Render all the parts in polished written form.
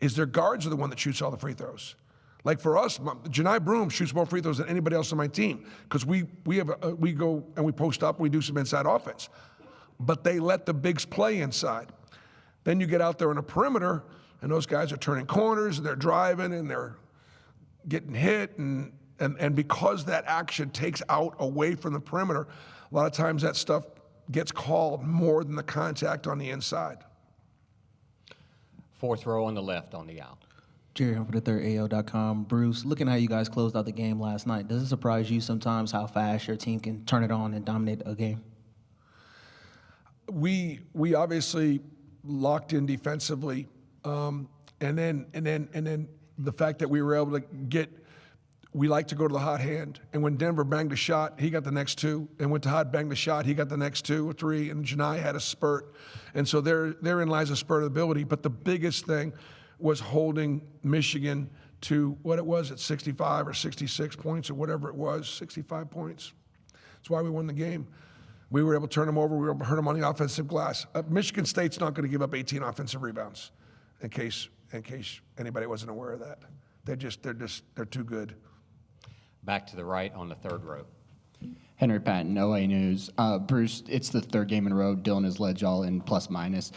is their guards are the one that shoots all the free throws. Like for us, Janai Broom shoots more free throws than anybody else on my team because we go and we post up and we do some inside offense. But they let the bigs play inside. Then you get out there on a perimeter, and those guys are turning corners, and they're driving, and they're getting hit, and because that action takes out away from the perimeter, a lot of times that stuff gets called more than the contact on the inside. Fourth row on the left on the out. Jerry Humphord, AO.com. Bruce, looking at how you guys closed out the game last night, does it surprise you sometimes how fast your team can turn it on and dominate a game? We obviously locked in defensively, and then the fact that we were able to get. We like to go to the hot hand, and when Denver banged a shot, he got the next two, and when Tahad banged a shot, he got the next 2 or 3, and Janai had a spurt, and so therein lies a spurt of ability. But the biggest thing was holding Michigan to what it was at 65 or 66 points or whatever it was, 65 points. That's why we won the game. We were able to turn them over. We were able to hurt them on the offensive glass. Michigan State's not going to give up 18 offensive rebounds, in case anybody wasn't aware of that. They're too good. Back to the right on the third row. Henry Patton, OA News. Bruce, it's the third game in a row. Dylan has led y'all in plus minus.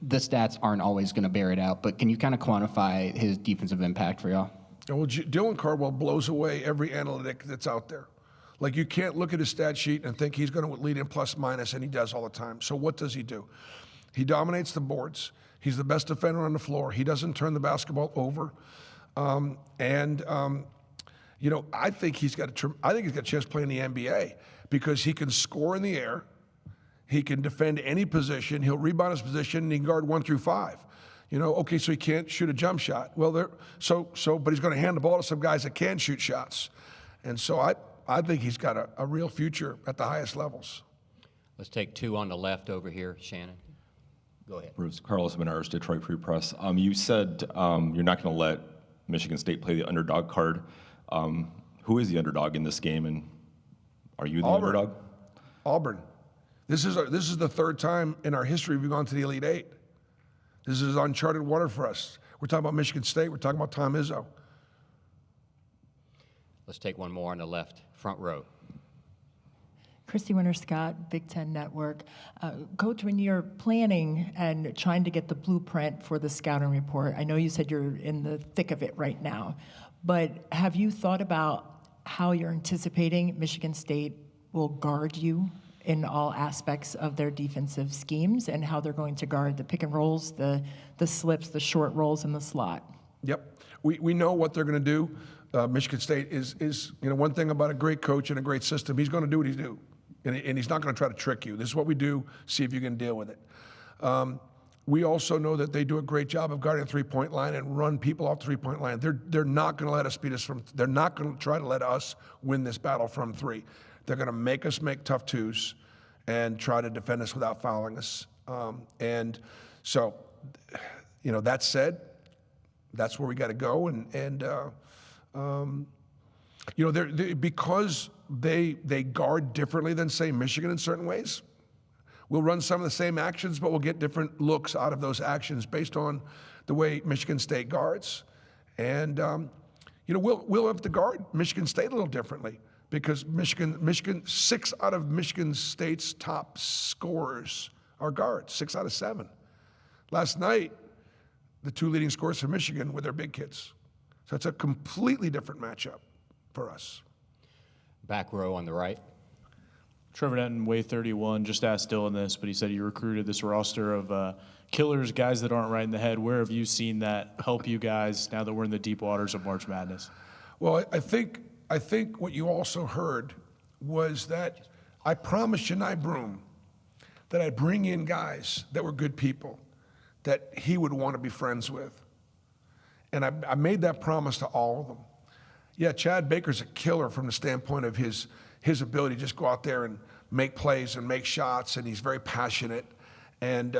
The stats aren't always going to bear it out, but can you kind of quantify his defensive impact for y'all? Well, Dylan Cardwell blows away every analytic that's out there. Like, you can't look at his stat sheet and think he's going to lead in plus minus, and he does all the time. So what does he do? He dominates the boards. He's the best defender on the floor. He doesn't turn the basketball over. You know, I think he's got a chance to play in the NBA because he can score in the air. He can defend any position. He'll rebound his position, and he can guard 1 through 5. You know, okay, so he can't shoot a jump shot. Well, but he's going to hand the ball to some guys that can shoot shots. And so I think he's got a real future at the highest levels. Let's take 2 on the left over here. Shannon, go ahead. Bruce, Carlos Menars, Detroit Free Press. You said you're not going to let Michigan State play the underdog card. Who is the underdog in this game, and are you the underdog? Auburn. This is the third time in our history we've gone to the Elite Eight. This is uncharted water for us. We're talking about Michigan State. We're talking about Tom Izzo. Let's take one more on the left, front row. Christy Winter-Scott, Big Ten Network. Coach, when you're planning and trying to get the blueprint for the scouting report, I know you said you're in the thick of it right now, but have you thought about how you're anticipating Michigan State will guard you in all aspects of their defensive schemes and how they're going to guard the pick and rolls, the slips, the short rolls in the slot? Yep. We know what they're going to do. Michigan State is one thing about a great coach and a great system, he's going to do what he's do. And he's not going to try to trick you. This is what we do, see if you can deal with it. We also know that they do a great job of guarding the three-point line and run people off the three-point line. They're not going to let us beat us from, they're not going to try to let us win this battle from 3. They're going to make us make tough 2s and try to defend us without fouling us. And so, that said, that's where we got to go. Because they guard differently than, say, Michigan in certain ways, we'll run some of the same actions, but we'll get different looks out of those actions based on the way Michigan State guards. And, we'll have to guard Michigan State a little differently because Michigan, 6 out of Michigan State's top scorers are guards, 6 out of 7. Last night, the 2 leading scorers for Michigan were their big kids. So it's a completely different matchup for us. Back row on the right. Trevor Denton, Way 31, just asked Dylan this, but he said you recruited this roster of killers, guys that aren't right in the head. Where have you seen that help you guys now that we're in the deep waters of March Madness? Well, I think what you also heard was that I promised Janai Broom that I'd bring in guys that were good people, that he would want to be friends with. And I made that promise to all of them. Yeah, Chad Baker's a killer from the standpoint of his ability to just go out there and make plays and make shots, and he's very passionate and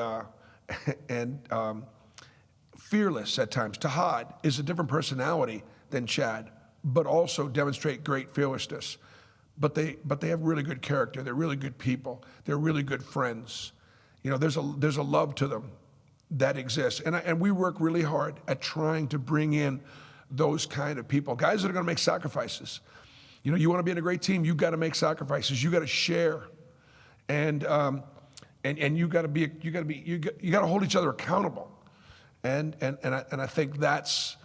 fearless at times. Tahad is a different personality than Chad, but also demonstrate great fearlessness. But they have really good character. They're really good people. They're really good friends. There's a love to them that exists. And we work really hard at trying to bring in those kind of people, guys that are going to make sacrifices. You know, you want to be in a great team, you got to make sacrifices. You got to share, and you got to hold each other accountable. And I think that's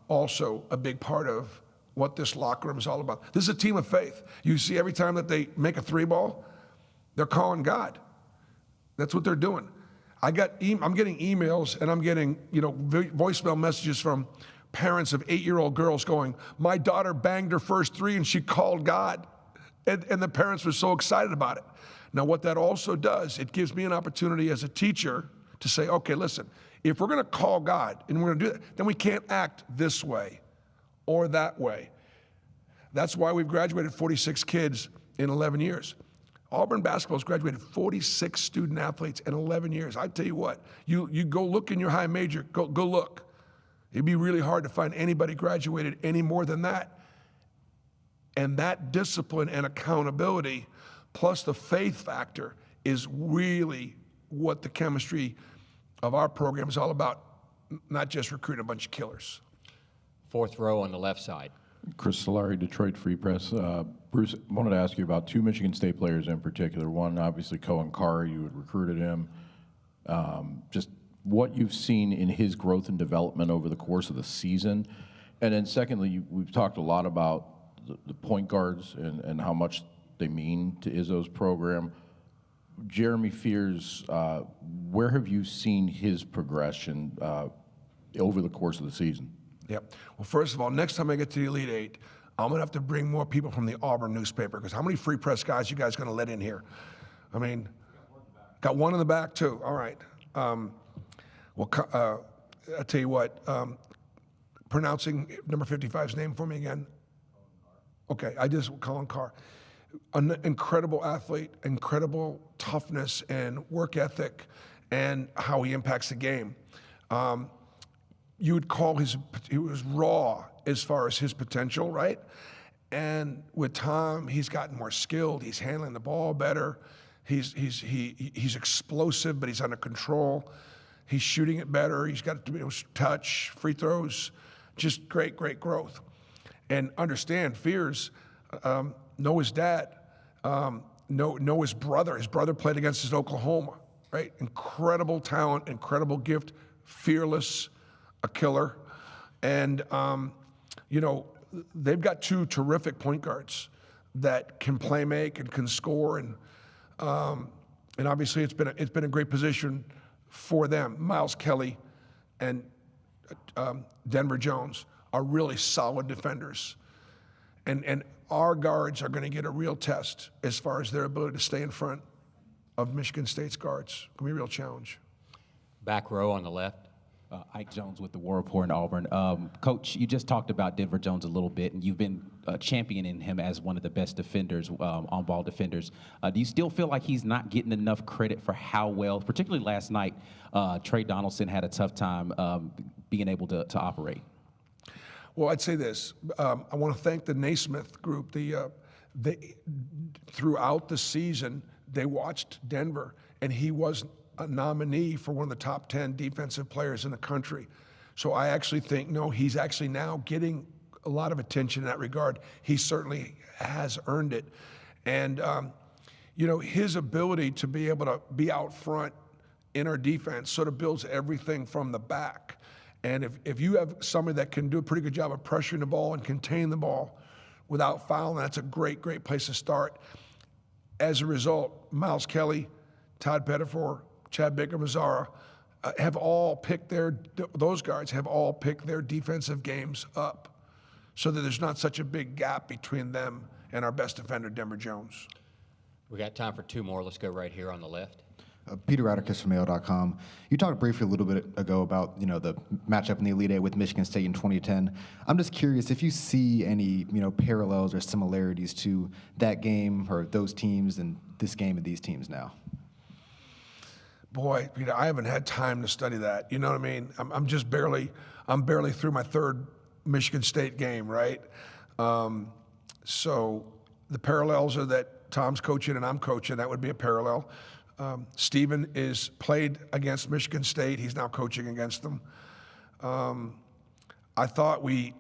also a big part of what this locker room is all about. This is a team of faith. You see, every time that they make a 3-ball, they're calling God. That's what they're doing. I'm getting emails and I'm getting voicemail messages from parents of 8-year-old girls going, "My daughter banged her first 3 and she called God," and the parents were so excited about it. Now, what that also does, it gives me an opportunity as a teacher to say, okay, listen, if we're going to call God and we're going to do that, then we can't act this way or that way. That's why we've graduated 46 kids in 11 years. Auburn basketball has graduated 46 student athletes in 11 years. I tell you what, you go look in your high major, go look. It'd be really hard to find anybody graduated any more than that. And that discipline and accountability, plus the faith factor, is really what the chemistry of our program is all about, not just recruiting a bunch of killers. Fourth row on the left side. Chris Solari, Detroit Free Press. Bruce, I wanted to ask you about 2 Michigan State players in particular. One, obviously, Cohen Carr, you had recruited him. Just what you've seen in his growth and development over the course of the season. And then secondly, we've talked a lot about the point guards and how much they mean to Izzo's program. Jeremy Fears, where have you seen his progression over the course of the season? Yep. Well, first of all, next time I get to the Elite Eight, I'm going to have to bring more people from the Auburn newspaper, because how many Free Press guys you guys going to let in here? I mean, got one in the back, too. All right. Well, I'll tell you what, pronouncing number 55's name for me again. Okay, Colin Carr. An incredible athlete, incredible toughness and work ethic, and how he impacts the game. You would call he was raw as far as his potential, right? And with time, he's gotten more skilled. He's handling the ball better. He's explosive, but he's under control. He's shooting it better. He's got touch, free throws, just great growth. And understand, Fears, know his dad, know his brother. His brother played against us at Oklahoma, right? Incredible talent, incredible gift, fearless, a killer. And, they've got 2 terrific point guards that can play make and can score. And obviously it's been a great position for them. Miles Kelly and Denver Jones are really solid defenders. And our guards are going to get a real test as far as their ability to stay in front of Michigan State's guards. It's going to be a real challenge. Back row on the left. Ike Jones with the War Report in Auburn. Coach, you just talked about Denver Jones a little bit, and you've been championing him as one of the best defenders, on-ball defenders. Do you still feel like he's not getting enough credit for how well, particularly last night, Trey Donaldson had a tough time being able to operate? Well, I'd say this. I want to thank the Naismith group. Throughout the season, they watched Denver, and he was a nominee for one of the top 10 defensive players in the country. So I actually think, no, he's actually now getting a lot of attention in that regard. He certainly has earned it. And, his ability to be able to be out front in our defense sort of builds everything from the back. And if you have somebody that can do a pretty good job of pressuring the ball and contain the ball without fouling, that's a great place to start. As a result, Miles Kelly, Todd Pettifor, Chad Baker-Mazara those guards have all picked their defensive games up so that there's not such a big gap between them and our best defender, Denver Jones. We got time for 2 more. Let's go right here on the left. Peter Radicus from Mail.com. You talked briefly a little bit ago about the matchup in the Elite Eight with Michigan State in 2010. I'm just curious if you see any parallels or similarities to that game or those teams and this game and these teams now. Boy, I haven't had time to study that. You know what I mean? I'm barely through my 3rd Michigan State game, right? So the parallels are that Tom's coaching and I'm coaching. That would be a parallel. Steven is played against Michigan State. He's now coaching against them. I thought we,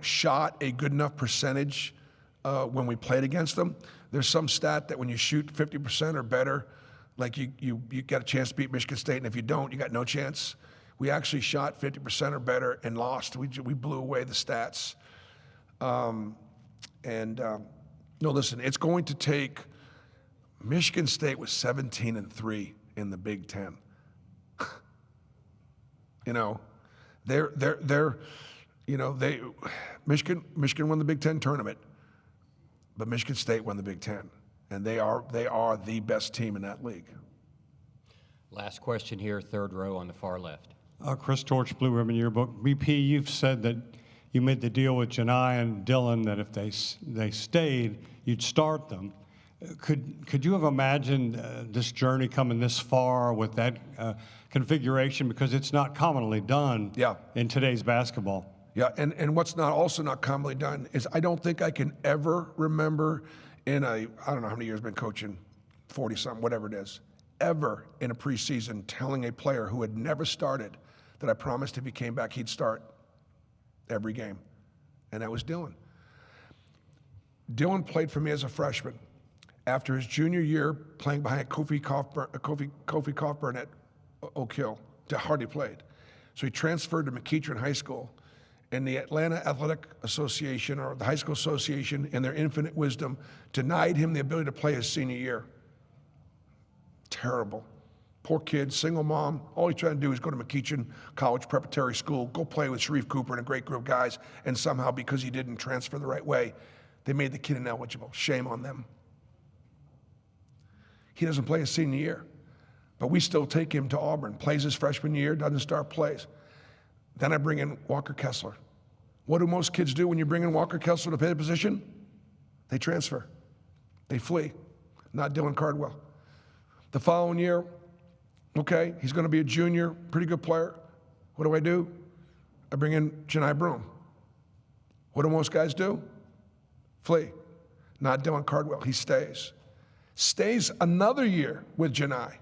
shot a good enough percentage when we played against them. There's some stat that when you shoot 50% or better, like you got a chance to beat Michigan State, and if you don't, you got no chance. We actually shot 50% or better and lost. We blew away the stats. No, listen, it's going to take. Michigan State was 17-3 in the Big Ten. Michigan won the Big Ten tournament, but Michigan State won the Big Ten, and they are the best team in that league. Last question here, third row on the far left. Chris Torch, Blue Ribbon Yearbook. BP, you've said that you made the deal with Janai and Dylan that if they stayed, you'd start them. Could you have imagined this journey coming this far with that configuration, because it's not commonly done in today's basketball? Yeah, and what's also not commonly done is I don't think I can ever remember I don't know how many years I've been coaching, 40-something, whatever it is, ever in a preseason telling a player who had never started that I promised if he came back he'd start every game, and that was Dylan. Dylan played for me as a freshman. After his junior year, playing behind Kofi Coffburn at Oak Hill, hardly played. So he transferred to McEachern High School, and the Atlanta Athletic Association, or the High School Association, in their infinite wisdom, denied him the ability to play his senior year. Terrible. Poor kid, single mom. All he's trying to do is go to McEachern College Preparatory School, go play with Sharif Cooper and a great group of guys, and somehow, because he didn't transfer the right way, they made the kid ineligible. Shame on them. He doesn't play his senior year, but we still take him to Auburn. Plays his freshman year, doesn't start, plays. Then I bring in Walker Kessler. What do most kids do when you bring in Walker Kessler to play the position? They transfer. They flee. Not Dylan Cardwell. The following year, okay, he's going to be a junior, pretty good player. What do? I bring in Janai Broom. What do most guys do? Flee. Not Dylan Cardwell. He stays. Stays another year with Janai.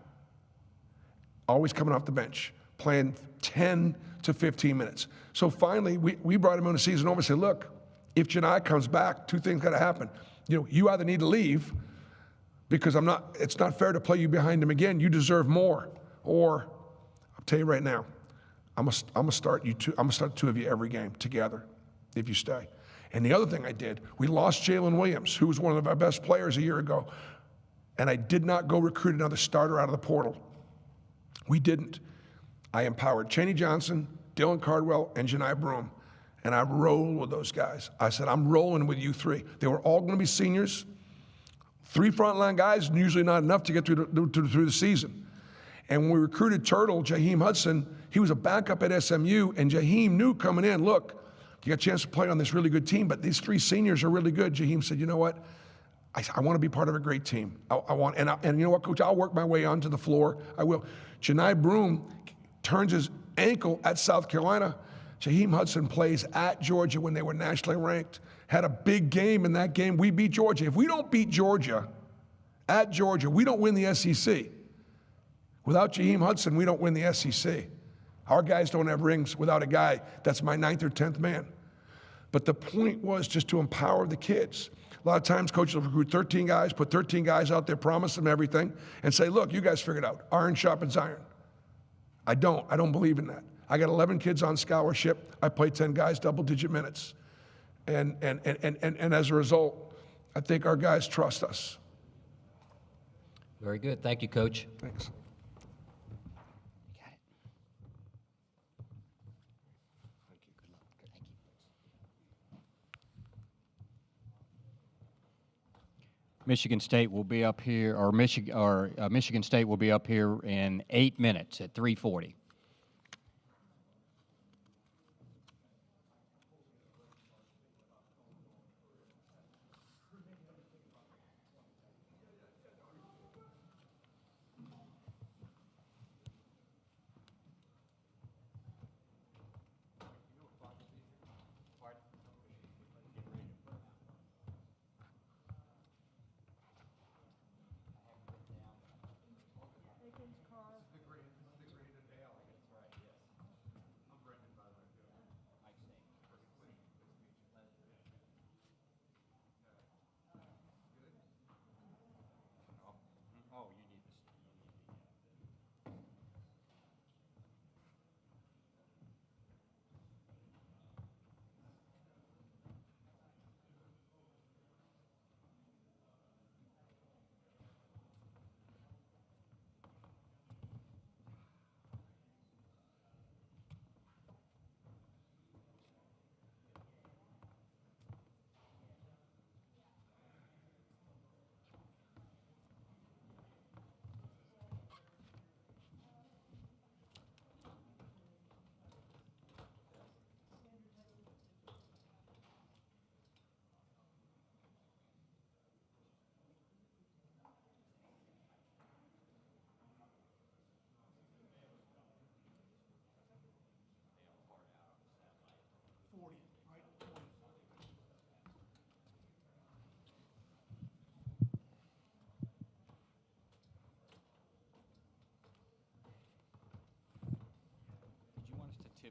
Always coming off the bench, playing 10 to 15 minutes. So finally, we brought him in the season over and said, look, if Janai comes back, two things got to happen. You either need to leave because it's not fair to play you behind him again. You deserve more. Or I'll tell you right now, I'm gonna start you two. I'm gonna start two of you every game together if you stay. And the other thing I did, we lost Jalen Williams, who was one of our best players a year ago, and I did not go recruit another starter out of the portal. We didn't. I empowered Chaney Johnson, Dylan Cardwell, and Janai Broom, and I rolled with those guys. I said, I'm rolling with you three. They were all going to be seniors. 3 frontline guys, usually not enough to get through the season. And when we recruited Turtle, Jaheim Hudson, he was a backup at SMU, and Jaheim knew coming in, look, you got a chance to play on this really good team, but these 3 seniors are really good. Jaheim said, you know what? I want to be part of a great team. And you know what, Coach? I'll work my way onto the floor. I will. Janai Broom turns his ankle at South Carolina. Jaheim Hudson plays at Georgia when they were nationally ranked. Had a big game in that game. We beat Georgia. If we don't beat Georgia at Georgia, we don't win the SEC. Without Jaheim Hudson, we don't win the SEC. Our guys don't have rings without a guy that's my 9th or 10th man. But the point was just to empower the kids. A lot of times coaches will recruit 13 guys, put 13 guys out there, promise them everything, and say, look, you guys figure it out. Iron sharpens iron. I don't believe in that. I got 11 kids on scholarship. I play 10 guys double-digit minutes. And as a result, I think our guys trust us. Very good. Thank you, Coach. Thanks. Michigan State will be up here, or Michigan State will be up here in 8 minutes at 3:40.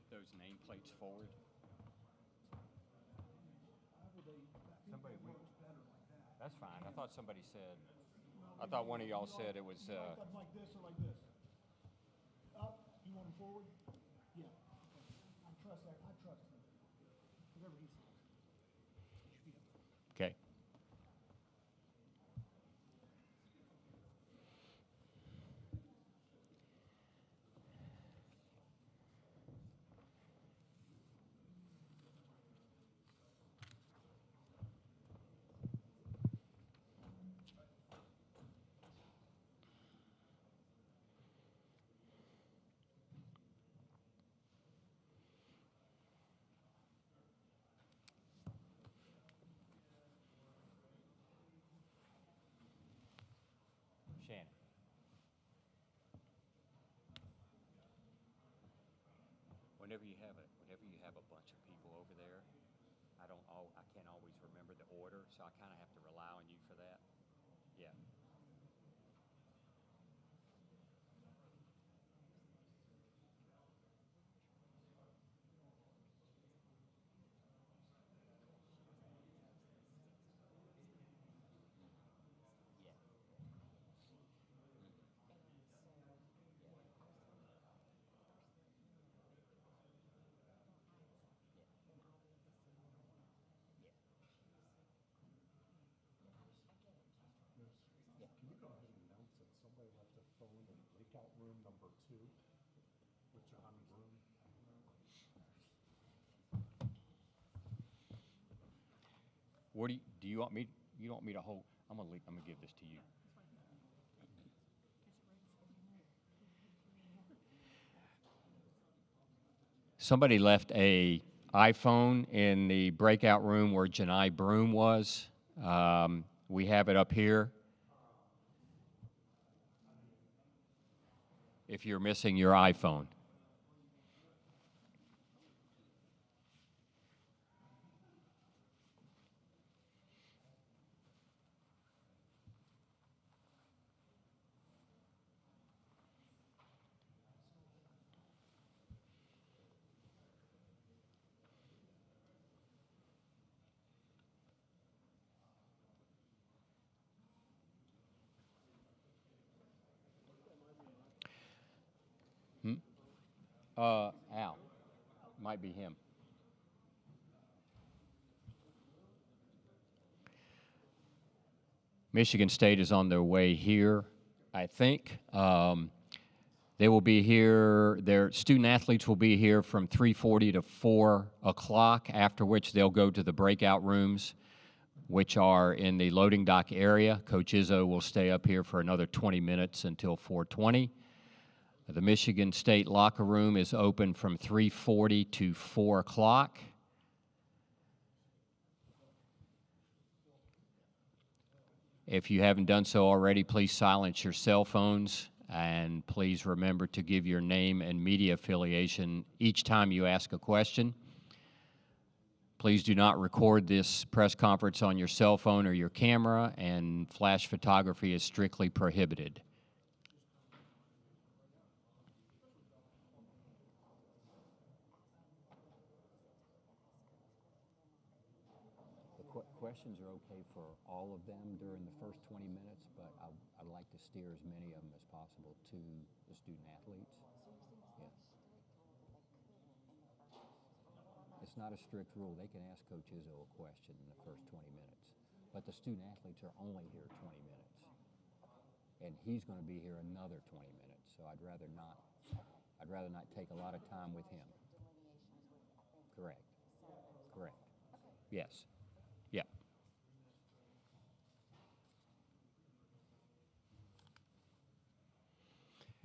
get those nameplates forward? Somebody, that's fine. I thought somebody said, I thought one of y'all said it was, Like this or like this? Up, you want them forward? Yeah. I trust that, I trust him. Whatever he says. okay. Shannon. Whenever you have a bunch of people over there, I can't always remember the order, so I kind of have to rely on you for that. Yeah. Can you go ahead and announce that somebody left a phone in breakout room number 2 with John Broom? What do you want me, you want me to hold? I'm gonna give this to you. Somebody left a iPhone in the breakout room where Janai Broom was. We have it up here. If you're missing your iPhone. Al. Might be him. Michigan State is on their way here, I think. They will be here, their student athletes will be here from 3:40 to 4 o'clock, after which they'll go to the breakout rooms, which are in the loading dock area. Coach Izzo will stay up here for another 20 minutes until 4:20. The Michigan State locker room is open from 3:40 to 4 o'clock. If you haven't done so already, please silence your cell phones, and please remember to give your name and media affiliation each time you ask a question. Please do not record this press conference on your cell phone or your camera, and flash photography is strictly prohibited. Questions are okay for all of them during the first 20 minutes, but I'd like to steer as many of them as possible to the student athletes. Yeah. It's not a strict rule. They can ask Coach Izzo a question in the first 20 minutes, but the student athletes are only here 20 minutes, and he's going to be here another 20 minutes. So I'd rather not take a lot of time with him. Correct. Correct. Yes. Yeah.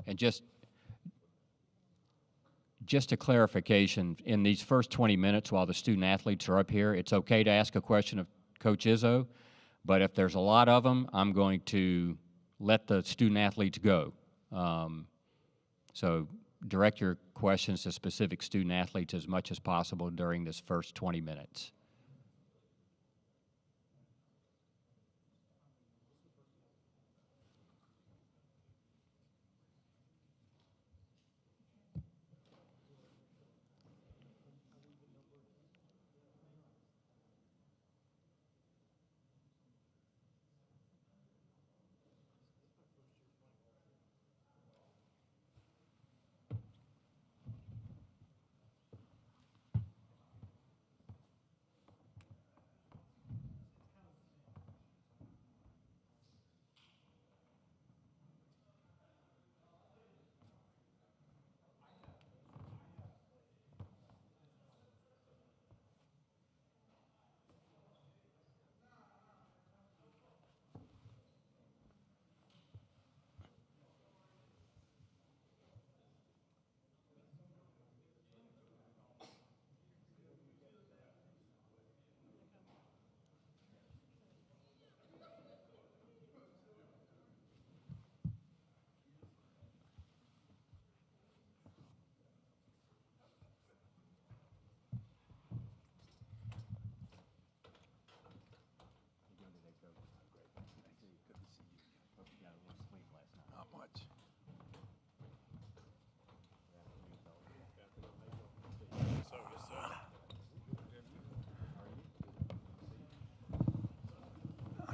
And just a clarification, in these first 20 minutes while the student athletes are up here, it's okay to ask a question of Coach Izzo, but if there's a lot of them, I'm going to let the student athletes go. So direct your questions to specific student athletes as much as possible during this first 20 minutes.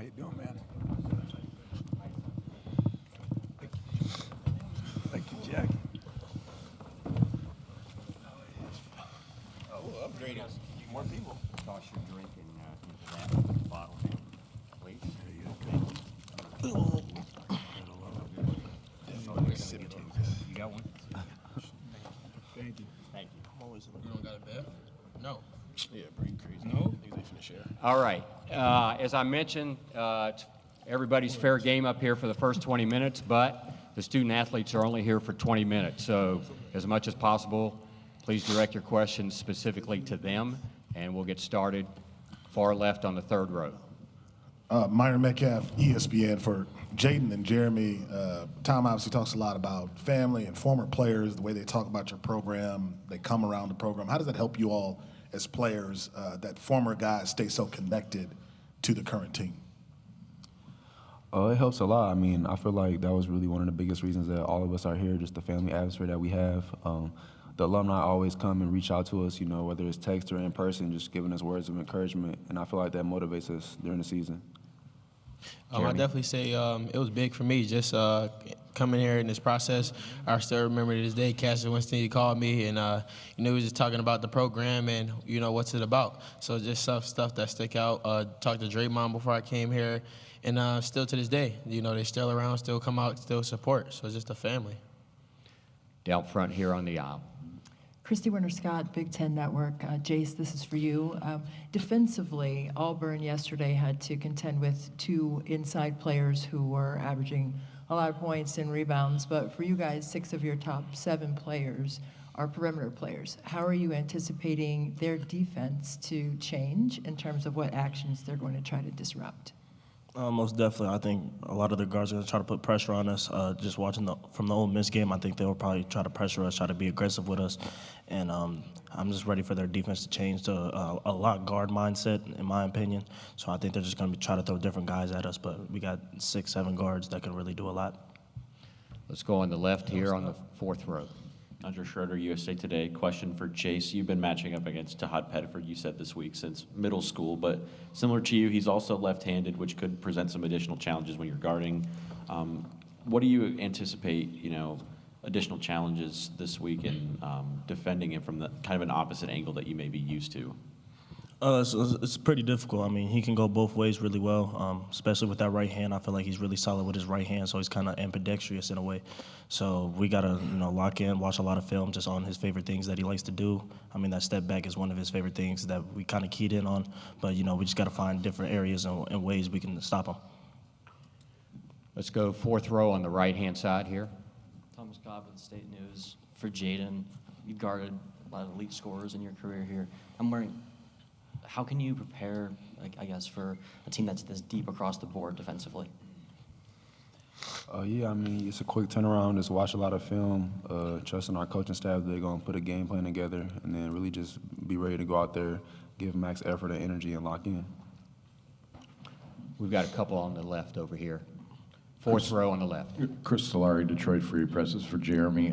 you doing, man? Thank you, Jack. Oh, upgrading. More people. Toss your drink into that bottle, please. You got one? Thank you. Thank you. I'm always in You don't got a bet? No. Yeah, pretty crazy. No? Niggas ain't finna share. All right. As I mentioned, it's everybody's fair game up here for the first 20 minutes, but the student athletes are only here for 20 minutes. So as much as possible, please direct your questions specifically to them, and we'll get started far left on the third row. Myron Metcalf, ESPN. For Jaden and Jeremy, Tom obviously talks a lot about family and former players, the way they talk about your program, they come around the program. How does that help you all as players, that former guys stay so connected to the current team? It helps a lot. I mean, I feel like that was really one of the biggest reasons that all of us are here, just the family atmosphere that we have. The alumni always come and reach out to us, you know, whether it's text or in person, just giving us words of encouragement, and I feel like that motivates us during the season. I definitely say it was big for me just coming here in this process. I still remember to this day, Cassius Winston, he called me and, he was just talking about the program and, what's it about. So just stuff that stick out. Talked to Draymond before I came here, and still to this day, they still around, still come out, still support. So it's just a family. Down front here on the aisle. Christy Winter-Scott, Big Ten Network. Jace, this is for you. Defensively, Auburn yesterday had to contend with two inside players who were averaging a lot of points and rebounds, but for you guys, 6 of your top 7 players are perimeter players. How are you anticipating their defense to change in terms of what actions they're going to try to disrupt? Most definitely. I think a lot of the guards are going to try to put pressure on us. Just watching from the Ole Miss game, I think they'll probably try to pressure us, try to be aggressive with us. And I'm just ready for their defense to change to a lock guard mindset, in my opinion. So I think they're just going to try to throw different guys at us. But we got 6, 7 guards that can really do a lot. Let's go on the left here on the fourth row. Andrew Schroeder, USA Today. Question for Chase. You've been matching up against Tahad Pettiford, you said this week, since middle school, but similar to you, he's also left-handed, which could present some additional challenges when you're guarding. What do you anticipate, additional challenges this week in defending him from the kind of an opposite angle that you may be used to? It's pretty difficult. I mean, he can go both ways really well, especially with that right hand. I feel like he's really solid with his right hand, so he's kind of ambidextrous in a way. So we got to, lock in, watch a lot of film just on his favorite things that he likes to do. I mean, that step back is one of his favorite things that we kind of keyed in on. But, we just got to find different areas and ways we can stop him. Let's go fourth row on the right-hand side here. Thomas Cobb with State News. For Jaden, you guarded a lot of elite scorers in your career here. I'm wondering, how can you prepare, for a team that's this deep across the board defensively? Yeah, I mean, it's a quick turnaround. Just watch a lot of film, trusting our coaching staff. They're going to put a game plan together, and then really just be ready to go out there, give max effort and energy, and lock in. We've got a couple on the left over here. Fourth row on the left. Chris Solari, Detroit Free Press. Is for Jeremy.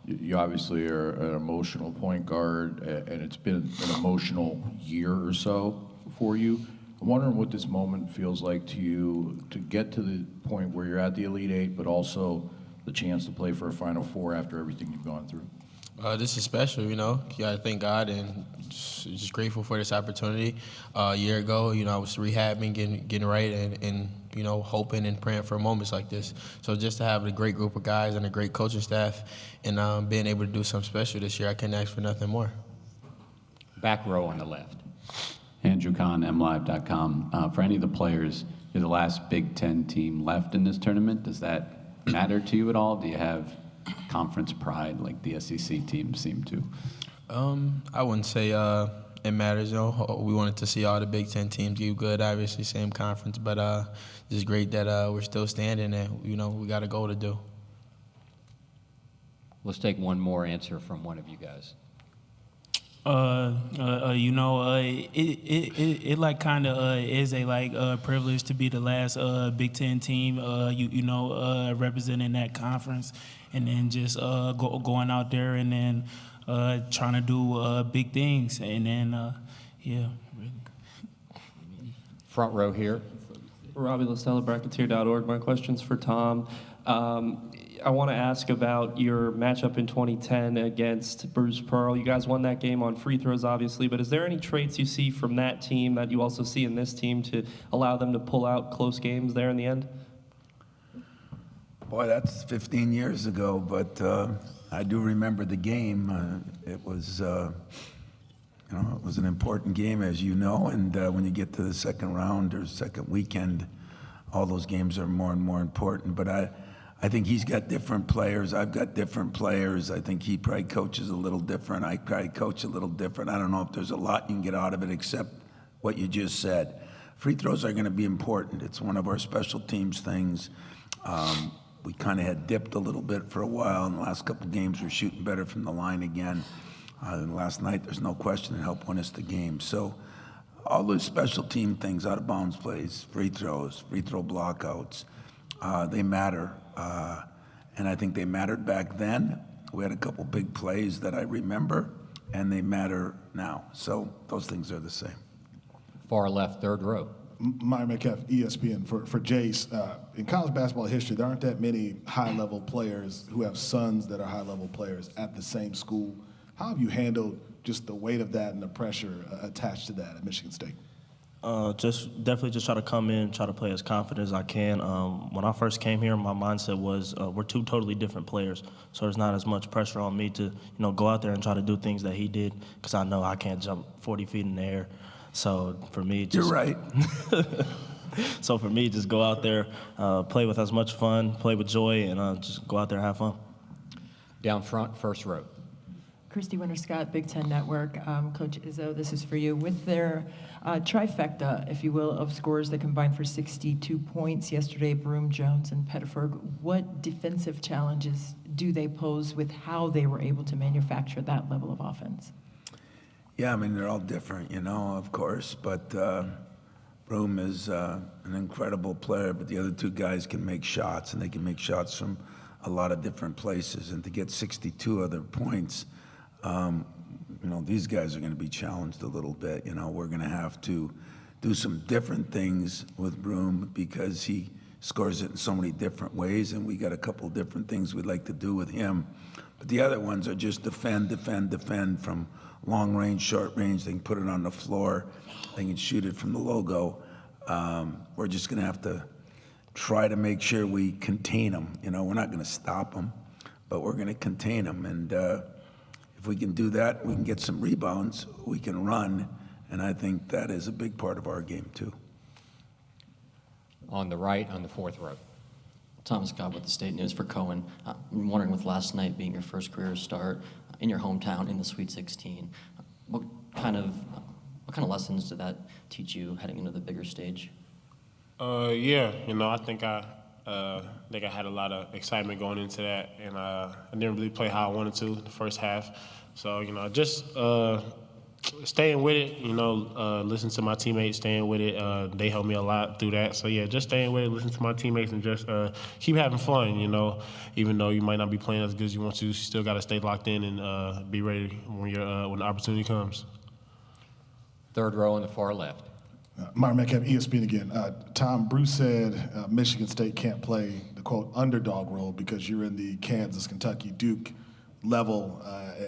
You obviously are an emotional point guard, and it's been an emotional year or so for you. I'm wondering what this moment feels like to you to get to the point where you're at the Elite Eight, but also the chance to play for a Final Four after everything you've gone through. This is special, You got to thank God and just grateful for this opportunity. A year ago, I was rehabbing, getting right, and hoping and praying for moments like this. So just to have a great group of guys and a great coaching staff and being able to do something special this year, I couldn't ask for nothing more. Back row on the left. Andrew Kahn, MLive.com. For any of the players, you're the last Big Ten team left in this tournament. Does that matter to you at all? Do you have conference pride like the SEC teams seem to? I wouldn't say it matters. We wanted to see all the Big Ten teams do good, obviously, same conference. But it's great that we're still standing and, we got a goal to do. Let's take one more answer from one of you guys. It like kind of is a privilege to be the last Big Ten team, representing that conference, and then just going out there and then trying to do big things, and then yeah. Front row here. Robbie LaStella, Bracketeer.org. My question's for Tom. I want to ask about your matchup in 2010 against Bruce Pearl. You guys won that game on free throws, obviously, but is there any traits you see from that team that you also see in this team to allow them to pull out close games there in the end? Boy, that's 15 years ago, but I do remember the game. It was, it was an important game, as you know, and when you get to the second round or second weekend, all those games are more and more important. But I think he's got different players. I've got different players. I think he probably coaches a little different. I probably coach a little different. I don't know if there's a lot you can get out of it except what you just said. Free throws are going to be important. It's one of our special teams things. We kind of had dipped a little bit for a while. In the last couple of games, we're shooting better from the line again. And last night, there's no question it helped win us the game. So all those special team things, out of bounds plays, free throws, free throw blockouts, they matter. And I think they mattered back then. We had a couple big plays that I remember, and they matter now. So those things are the same. Far left, third row. Myron Metcalf, ESPN. For Jace, in college basketball history, there aren't that many high-level players who have sons that are high-level players at the same school. How have you handled just the weight of that and the pressure attached to that at Michigan State? Definitely just try to come in, try to play as confident as I can. When I first came here, my mindset was we're two totally different players, so there's not as much pressure on me to go out there and try to do things that he did, because I know I can't jump 40 feet in the air. So for me, You're right. So for me, just go out there, play with as much fun, play with joy, and just go out there and have fun. Down front, first row. Christy Winter-Scott, Big Ten Network. Coach Izzo, this is for you. With their trifecta, if you will, of scores that combined for 62 points yesterday, Broome, Jones, and Pettiford, what defensive challenges do they pose with how they were able to manufacture that level of offense? Yeah, I mean, they're all different, of course, but Broome is an incredible player, but the other two guys can make shots, and they can make shots from a lot of different places. And to get 62 other points, these guys are going to be challenged a little bit. We're going to have to do some different things with Broome because he scores it in so many different ways, and we got a couple different things we'd like to do with him. But the other ones are just defend from long range, short range. They can put it on the floor. They can shoot it from the logo. We're just going to have to try to make sure we contain them. We're not going to stop them, but we're going to contain them. And if we can do that, we can get some rebounds, we can run, and I think that is a big part of our game too. On the right, on the fourth row. Thomas Cobb with the State News for Cohen. I'm wondering, with last night being your first career start in your hometown in the Sweet 16, what kind of lessons did that teach you heading into the bigger stage? Yeah, I think I had a lot of excitement going into that, and I didn't really play how I wanted to the first half. So, just staying with it, listen to my teammates, staying with it. They helped me a lot through that. So, yeah, just staying with it, listen to my teammates, and just keep having fun, Even though you might not be playing as good as you want to, you still got to stay locked in and be ready when the opportunity comes. Third row on the far left. Myron Metcalf, ESPN again. Tom, Bruce said Michigan State can't play the, quote, underdog role because you're in the Kansas, Kentucky, Duke level,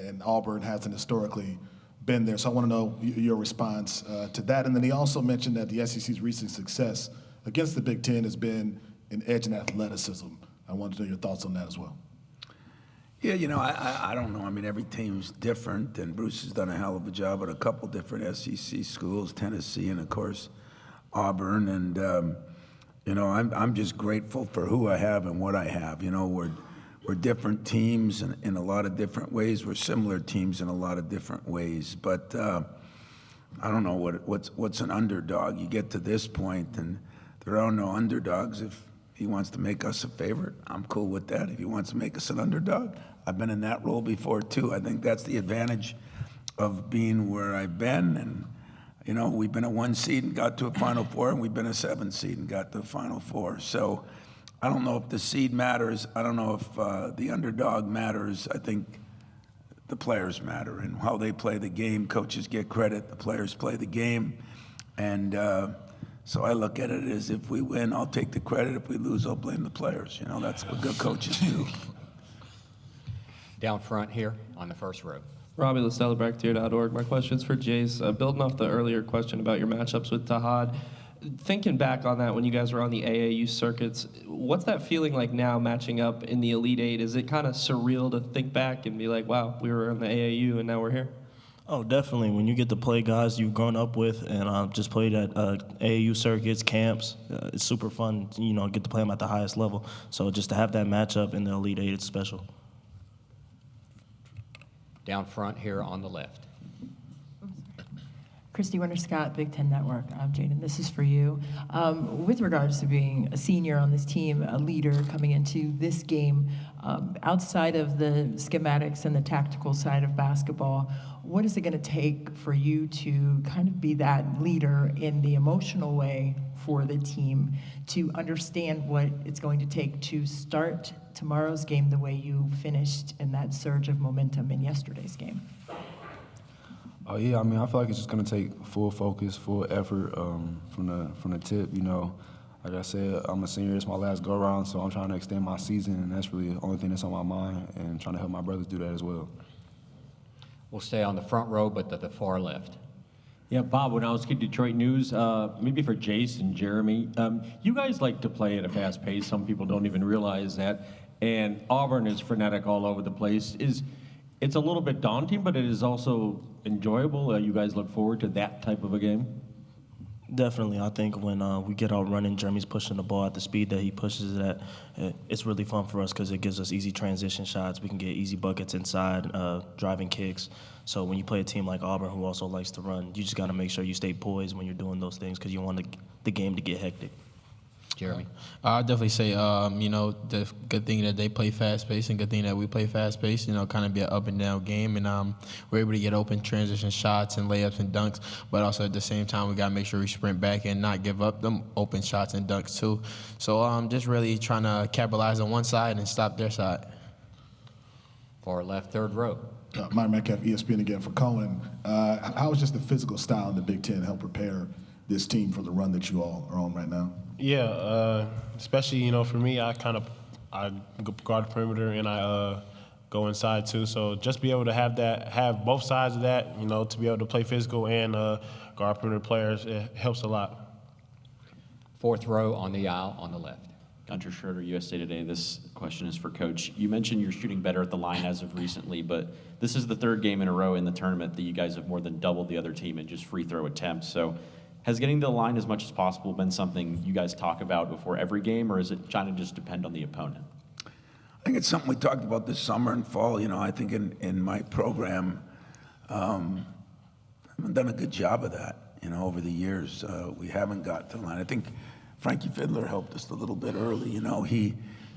and Auburn hasn't historically been there. So I want to know your response to that. And then he also mentioned that the SEC's recent success against the Big Ten has been an edge in athleticism. I wanted to know your thoughts on that as well. Yeah, I don't know. I mean, every team's different, and Bruce has done a hell of a job at a couple different SEC schools, Tennessee and, of course, Auburn. And, I'm just grateful for who I have and what I have. We're different teams in a lot of different ways. We're similar teams in a lot of different ways. But I don't know what's an underdog. You get to this point, and there are no underdogs. If he wants to make us a favorite, I'm cool with that. If he wants to make us an underdog, I've been in that role before too. I think that's the advantage of being where I've been. And, we've been a 1 seed and got to a Final Four, and we've been a 7 seed and got to a Final Four. So I don't know if the seed matters. I don't know if the underdog matters. I think the players matter and how they play the game. Coaches get credit. The players play the game. And So I look at it as if we win, I'll take the credit. If we lose, I'll blame the players. You know, that's what good coaches do. Down front here on the first row. Robbie LaStella, Bracteer.org. My question's for Jace. Building off the earlier question about your matchups with Tahad, thinking back on that when you guys were on the AAU circuits, what's that feeling like now matching up in the Elite Eight? Is it kind of surreal to think back and be like, wow, we were in the AAU and now we're here? Oh, definitely. When you get to play guys you've grown up with and just played at AAU circuits, camps, it's super fun, you know, get to play them at the highest level. So just to have that matchup in the Elite Eight, it's special. Down front here on the left. Christy Winter-Scott, Big Ten Network. Jaden, this is for you. With regards to being a senior on this team, a leader coming into this game, outside of the schematics and the tactical side of basketball, what is it going to take for you to kind of be that leader in the emotional way for the team to understand what it's going to take to start tomorrow's game the way you finished in that surge of momentum in yesterday's game? Oh yeah, I mean, I feel like it's just gonna take full focus, full effort from the tip. You know, like I said, I'm a senior. It's my last go around, so I'm trying to extend my season, and that's really the only thing that's on my mind, and trying to help my brothers do that as well. We'll stay on the front row, but at the far left. Yeah, Bob Winowski, Detroit News. Maybe for Jace and Jeremy. You guys like to play at a fast pace. Some people don't even realize that. And Auburn is frenetic all over the place. It's a little bit daunting, but it is also enjoyable. You guys look forward to that type of a game? Definitely. I think when we get out running, Jeremy's pushing the ball at the speed that he pushes it at, it's really fun for us because it gives us easy transition shots. We can get easy buckets inside, driving kicks. So when you play a team like Auburn who also likes to run, you just got to make sure you stay poised when you're doing those things because you want the game to get hectic. Jeremy? I'd definitely say, you know, the good thing that they play fast-paced and good thing that we play fast-paced, you know, kind of be an up-and-down game. And we're able to get open transition shots and layups and dunks. But also at the same time, we got to make sure we sprint back and not give up them open shots and dunks, too. So just really trying to capitalize on one side and stop their side. Far left, third row. Myron Metcalf, ESPN again for Cohen. How is just the physical style in the Big Ten help prepare this team for the run that you all are on right now? Yeah, especially, you know, for me, I guard the perimeter and I go inside too. So just be able to have both sides of that, you know, to be able to play physical and guard perimeter players, it helps a lot. Fourth row on the aisle on the left. Gunter Schroeder, USA Today. This question is for Coach. You mentioned you're shooting better at the line as of recently, but this is the third game in a row in the tournament that you guys have more than doubled the other team in just free throw attempts. So has getting to the line as much as possible been something you guys talk about before every game, or is it trying to just depend on the opponent? I think it's something we talked about this summer and fall. You know, I think in my program, I've done a good job of that, you know, over the years. We haven't got to the line. I think Frankie Fiddler helped us a little bit early. You know, he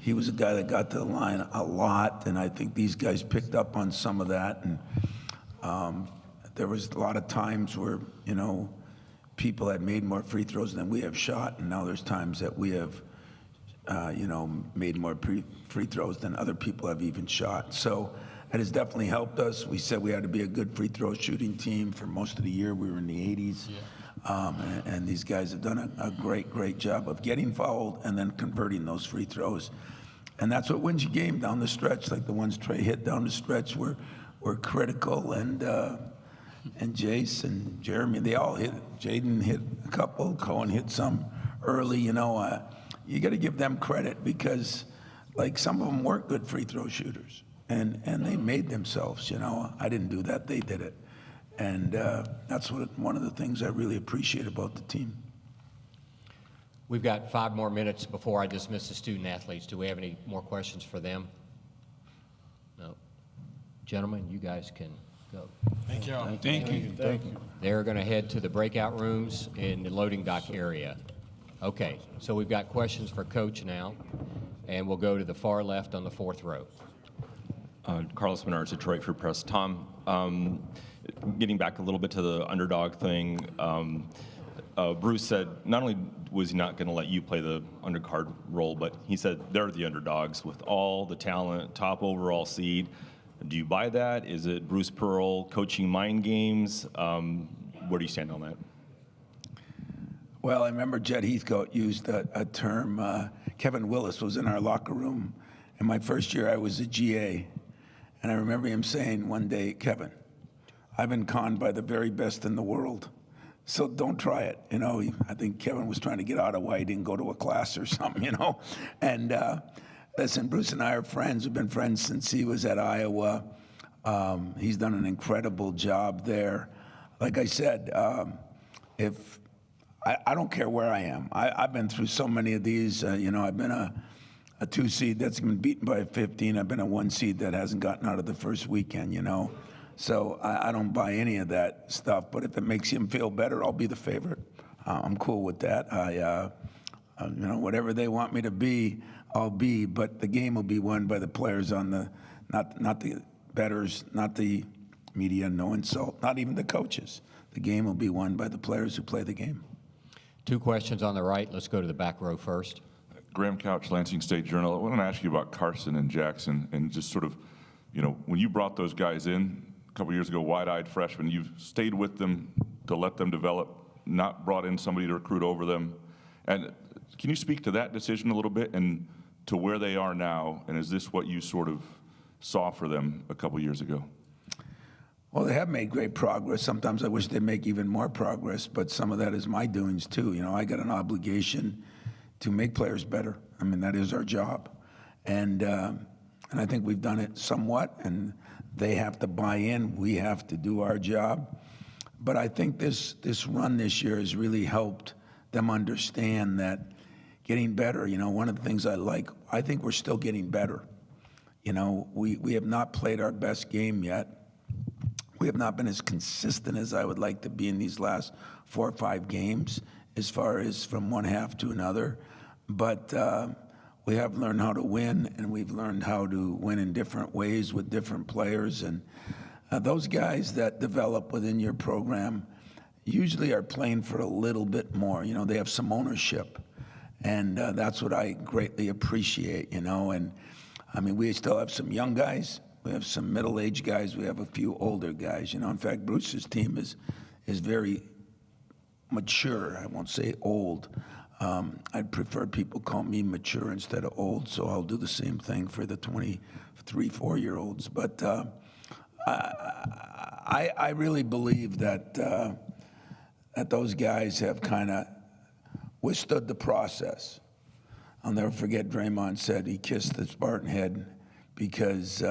was a guy that got to the line a lot, and I think these guys picked up on some of that. And there was a lot of times where, you know, people had made more free throws than we have shot, and now there's times that we have, you know, made more free throws than other people have even shot. So it has definitely helped us. We said we had to be a good free throw shooting team for most of the year. We were in the 80s. Yeah. And these guys have done a great job of getting fouled and then converting those free throws. And that's what wins you game down the stretch, like the ones Trey hit down the stretch were critical. And Jace and Jeremy, they all hit. Jaden hit a couple. Cohen hit some early. You know, you got to give them credit because, like, some of them weren't good free throw shooters, and they made themselves. You know, I didn't do that; they did it, and that's one of the things I really appreciate about the team. We've got 5 more minutes before I dismiss the student athletes. Do we have any more questions for them? No, gentlemen, you guys can go. Thank you. Thank you. They're going to head to the breakout rooms in the loading dock area. Okay, so we've got questions for Coach now, and we'll go to the far left on the fourth row. Carlos Menard, Detroit Free Press. Tom, getting back a little bit to the underdog thing, Bruce said not only was he not going to let you play the undercard role, but he said they're the underdogs with all the talent, top overall seed. Do you buy that? Is it Bruce Pearl coaching mind games? Where do you stand on that? Well, I remember Jed Heathcote used a term. Kevin Willis was in our locker room. In my first year, I was a GA. And I remember him saying one day, Kevin, I've been conned by the very best in the world. So don't try it. You know, I think Kevin was trying to get out of why he didn't go to a class or something, you know. And listen, Bruce and I are friends. We've been friends since he was at Iowa. He's done an incredible job there. Like I said, I don't care where I am. I've been through so many of these. You know, I've been a 2 seed that's been beaten by a 15. I've been a 1 seed that hasn't gotten out of the first weekend, you know. So I don't buy any of that stuff. But if it makes him feel better, I'll be the favorite. I'm cool with that. You know, whatever they want me to be, I'll be. But the game will be won by the players on the, not the bettors, not the media, no insult, not even the coaches. The game will be won by the players who play the game. 2 questions on the right. Let's go to the back row first. Graham Couch, Lansing State Journal. I want to ask you about Carson and Jackson and just sort of, you know, when you brought those guys in a couple years ago, wide-eyed freshmen, you've stayed with them to let them develop, not brought in somebody to recruit over them. And can you speak to that decision a little bit and to where they are now? And is this what you sort of saw for them a couple years ago? Well, they have made great progress. Sometimes I wish they'd make even more progress, but some of that is my doings too. You know, I got an obligation to make players better. I mean, that is our job. And I think we've done it somewhat, and they have to buy in. We have to do our job. But I think this run this year has really helped them understand that getting better, you know, one of the things I think we're still getting better. You know, we have not played our best game yet. We have not been as consistent as I would like to be in these last 4 or 5 games as far as from one half to another. But we have learned how to win, and we've learned how to win in different ways with different players. And those guys that develop within your program usually are playing for a little bit more. You know, they have some ownership. And that's what I greatly appreciate, you know. And, I mean, we still have some young guys. We have some middle-aged guys. We have a few older guys. You know, in fact, Bruce's team is very mature. I won't say old. I'd prefer people call me mature instead of old, so I'll do the same thing for the 23, 4-year-olds. But I really believe that that those guys have kind of withstood the process. I'll never forget Draymond said he kissed the Spartan head because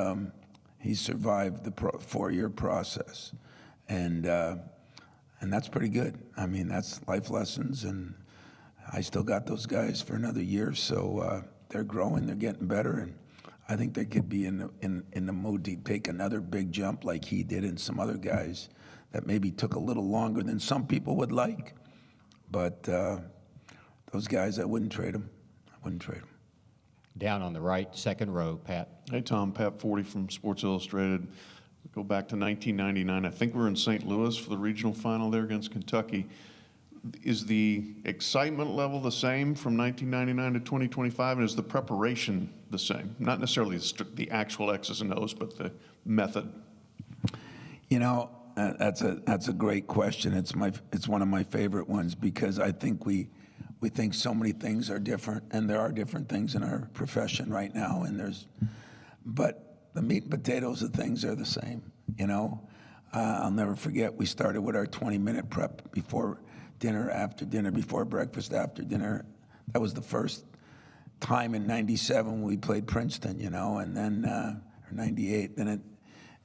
he survived the 4-year process, and that's pretty good. I mean, that's life lessons, and I still got those guys for another year, so they're growing, they're getting better, and I think they could be in the mode to take another big jump like he did, and some other guys that maybe took a little longer than some people would like, but those guys, I wouldn't trade them. I wouldn't trade them. Down on the right, second row, Pat. Hey, Tom. Pat Forty from Sports Illustrated. Go back to 1999. I think we're in St. Louis for the regional final there against Kentucky. Is the excitement level the same from 1999 to 2025, and is the preparation the same? Not necessarily the actual X's and O's, but the method. You know, that's a great question. It's one of my favorite ones because I think we think so many things are different, and there are different things in our profession right now, but the meat and potatoes of things are the same, you know. I'll never forget, we started with our 20-minute prep before dinner, after dinner, before breakfast, after dinner. That was the first time in 97 we played Princeton, you know, and then, or 98,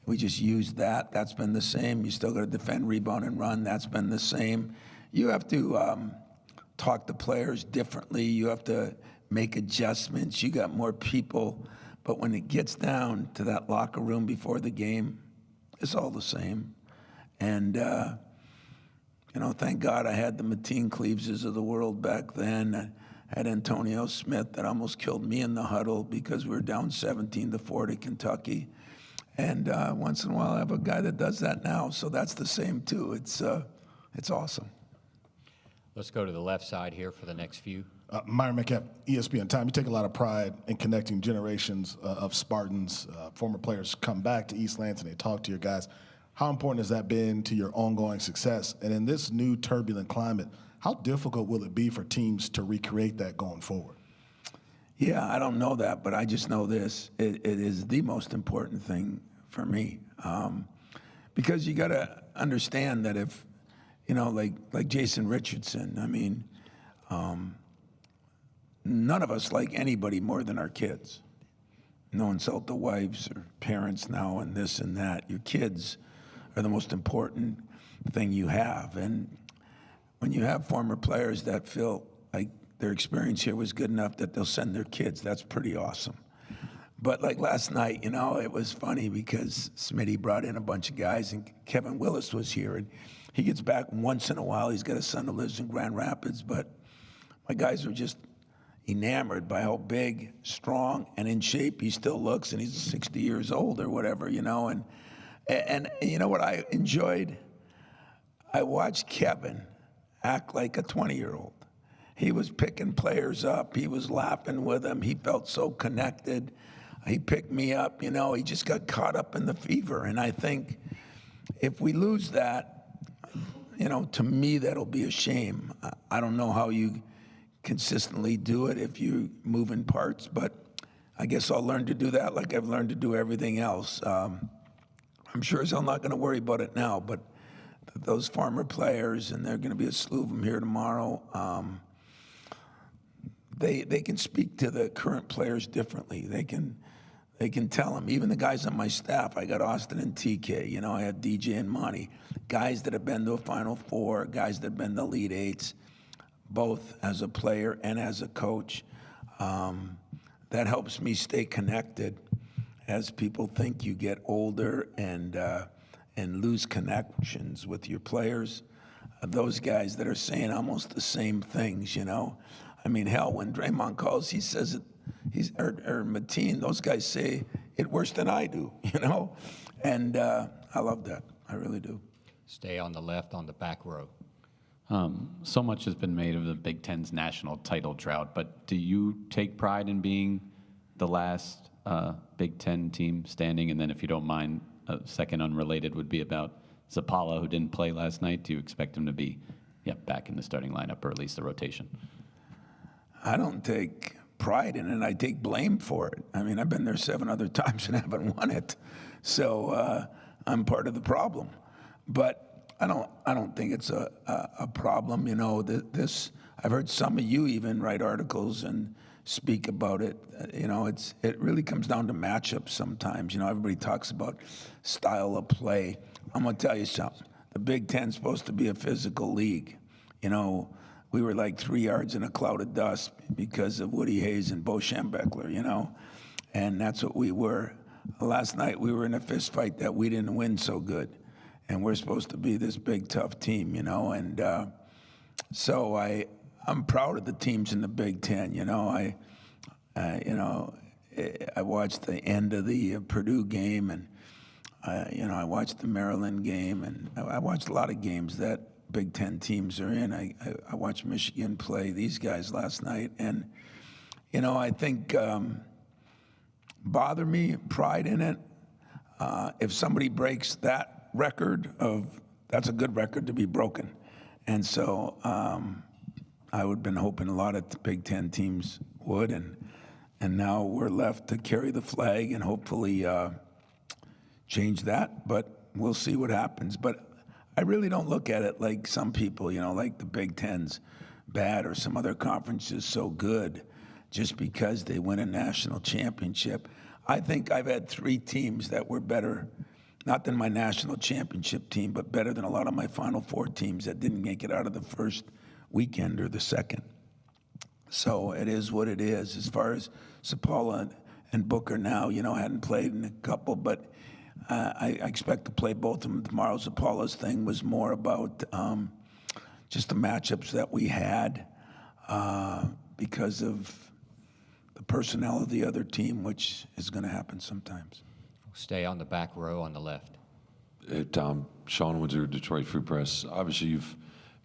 we just used that. That's been the same. You still got to defend, rebound, and run. That's been the same. You have to talk to players differently. You have to make adjustments. You got more people. But when it gets down to that locker room before the game, it's all the same. And, you know, thank God I had the Mateen Cleaveses of the world back then. I had Antonio Smith that almost killed me in the huddle because we were down 17-4 to Kentucky. And once in a while I have a guy that does that now. So that's the same, too. It's awesome. Let's go to the left side here for the next few. Myron Metcalf, ESPN Time. You take a lot of pride in connecting generations of Spartans. Former players come back to East Lansing, they talk to your guys. How important has that been to your ongoing success? And in this new turbulent climate, How difficult will it be for teams to recreate that going forward? Yeah, I don't know that, but I just know this. It is the most important thing for me. Because you got to understand that if, like Jason Richardson, I mean, none of us like anybody more than our kids. No insult to wives or parents now and this and that. Your kids are the most important thing you have. And when you have former players that feel like their experience here was good enough that they'll send their kids, that's pretty awesome. But like last night, it was funny because Smitty brought in a bunch of guys and Kevin Willis was here. And he gets back once in a while. He's got a son who lives in Grand Rapids. But my guys were just enamored by how big, strong, and in shape he still looks. And he's 60 years old or whatever, And you know what I enjoyed? I watched Kevin act like a 20-year-old. He was picking players up. He was laughing with them. He felt so connected. He picked me up, He just got caught up in the fever. And I think if we lose that, to me, that'll be a shame. I don't know how you consistently do it if you move in parts, but I guess I'll learn to do that like I've learned to do everything else. I'm sure as I'm not going to worry about it now, but those former players, and there are going to be a slew of them here tomorrow, they can speak to the current players differently. They can tell them. Even the guys on my staff, I got Austin and TK. I have DJ and Monty, guys that have been to a Final Four, guys that have been to Elite Eights, both as a player and as a coach. That helps me stay connected as people think you get older and lose connections with your players. Those guys that are saying almost the same things, I mean, hell, when Draymond calls, he says it, or Mateen, those guys say it worse than I do, And I love that. I really do. Stay on the left on the back row. So much has been made of the Big Ten's national title drought, but do you take pride in being the last Big Ten team standing? And then if you don't mind, a second unrelated would be about Zapala, who didn't play last night. Do you expect him to be back in the starting lineup, or at least the rotation? I don't take pride in it. I take blame for it. I mean, I've been there 7 other times and haven't won it. So I'm part of the problem. But I don't think it's a problem. This I've heard some of you even write articles and speak about it. It really comes down to matchups sometimes. Everybody talks about style of play. I'm gonna tell you something. The Big Ten's supposed to be a physical league. We were like 3 yards in a cloud of dust because of Woody Hayes and Bo Schembechler, and that's what we were. Last night we were in a fist fight that we didn't win so good. And we're supposed to be this big, tough team, and so I'm proud of the teams in the Big Ten. I watched the end of the Purdue game, and I watched the Maryland game, and I watched a lot of games that Big Ten teams are in. I watched Michigan play these guys last night, and I think bother me, pride in it. If somebody breaks that record that's a good record to be broken. And so I would have been hoping a lot of the Big Ten teams would, and now we're left to carry the flag and hopefully change that, but we'll see what happens. But I really don't look at it like some people, like the Big Ten's bad or some other conference is so good just because they win a national championship. I think I've had 3 teams that were better, not than my national championship team, but better than a lot of my Final Four teams that didn't make it out of the first weekend or the second. So it is what it is. As far as Zapala and Booker now, hadn't played in a couple, but I expect to play both of them tomorrow. Zapala's thing was more about just the matchups that we had because of the personnel of the other team, which is going to happen sometimes. Stay on the back row on the left. Hey, Tom, Sean Windsor, Detroit Free Press. Obviously, you've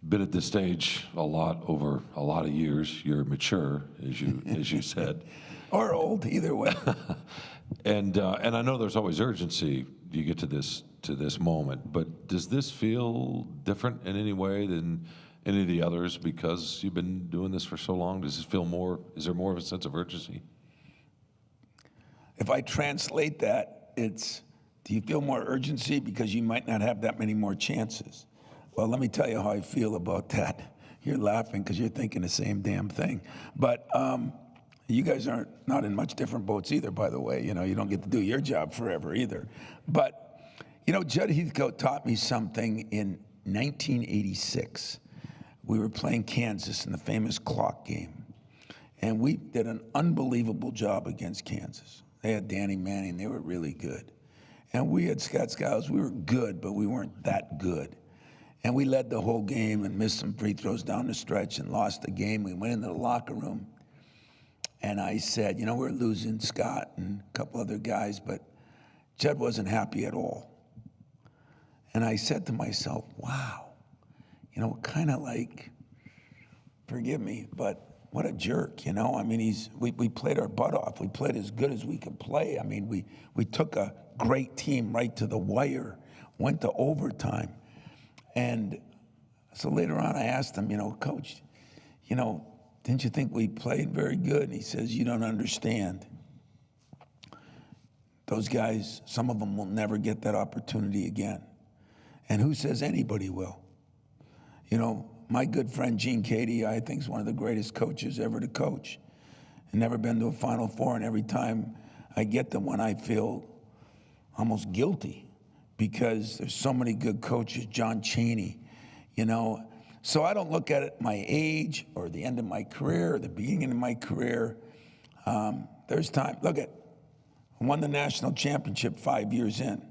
been at this stage a lot over a lot of years. You're mature, as you said, or old, either way. and I know there's always urgency. You get to this moment, but does this feel different in any way than any of the others because you've been doing this for so long? Does it feel more, is there more of a sense of urgency? If I translate that, it's, do you feel more urgency because you might not have that many more chances? Well, let me tell you how I feel about that. You're laughing because you're thinking the same damn thing. But you guys aren't not in much different boats either, by the way. You know, you don't get to do your job forever either. But, you know, Judd Heathcote taught me something in 1986. We were playing Kansas in the famous clock game. And we did an unbelievable job against Kansas. They had Danny Manning. They were really good. And we had Scott Skiles. We were good, but we weren't that good. And we led the whole game and missed some free throws down the stretch and lost the game. We went into the locker room, and I said, you know, we're losing Scott and a couple other guys, but Judd wasn't happy at all. And I said to myself, wow, you know, kind of like, forgive me, but what a jerk, you know? I mean, we played our butt off. We played as good as we could play. I mean, we took a great team right to the wire, went to overtime. And so later on, I asked him, you know, Coach, you know, didn't you think we played very good? And he says, you don't understand. Those guys, some of them will never get that opportunity again. And who says anybody will? You know, my good friend Gene Cady, I think, is one of the greatest coaches ever to coach. I've never been to a Final Four, and every time I get them, when I feel almost guilty, because there's so many good coaches, John Chaney, you know. So I don't look at it my age or the end of my career or the beginning of my career. There's time. Look at, I won the national championship 5 years in.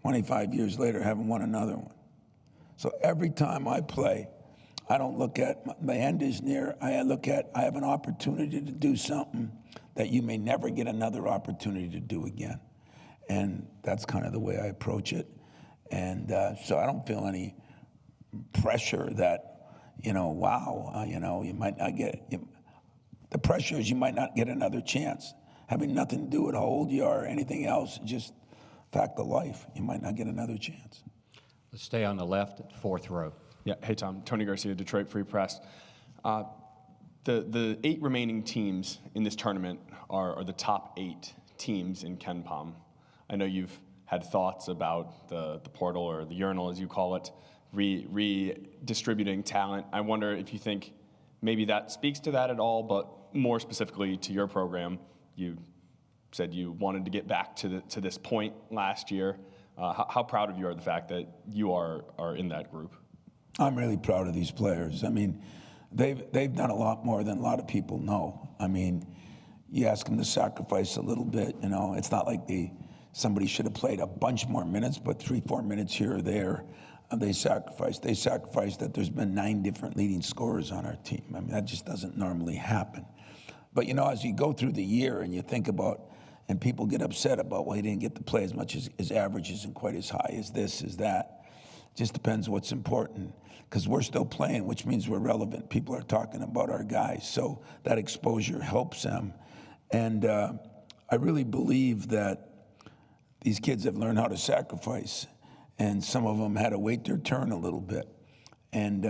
25 years later, haven't won another one. So every time I play, I don't look at my end is near. I look at, I have an opportunity to do something that you may never get another opportunity to do again. And that's kind of the way I approach it. And so I don't feel any pressure that, you know, wow, you know, you might not get, the pressure is you might not get another chance. Having nothing to do with how old you are or anything else, just fact of life. You might not get another chance. Let's stay on the left, fourth row. Yeah, hey Tom, Tony Garcia, Detroit Free Press. The 8 remaining teams in this tournament are the top 8 teams in KenPom. I know you've had thoughts about the portal, or the urinal as you call it, redistributing talent. I wonder if you think maybe that speaks to that at all, but more specifically to your program. You said you wanted to get back to this point last year. How proud of you are the fact that you are in that group? I'm really proud of these players. I mean, they've done a lot more than a lot of people know. I mean, you ask them to sacrifice a little bit, you know. It's not like somebody should have played a bunch more minutes, but 3-4 minutes here or there, they sacrificed. They sacrificed that there's been 9 different leading scorers on our team. I mean, that just doesn't normally happen. But, you know, as you go through the year and you think about, and people get upset about, well, he didn't get to play as much as his average isn't quite as high as this, as that. Just depends what's important, because we're still playing, which means we're relevant. People are talking about our guys, so that exposure helps them. And I really believe that these kids have learned how to sacrifice, and some of them had to wait their turn a little bit. And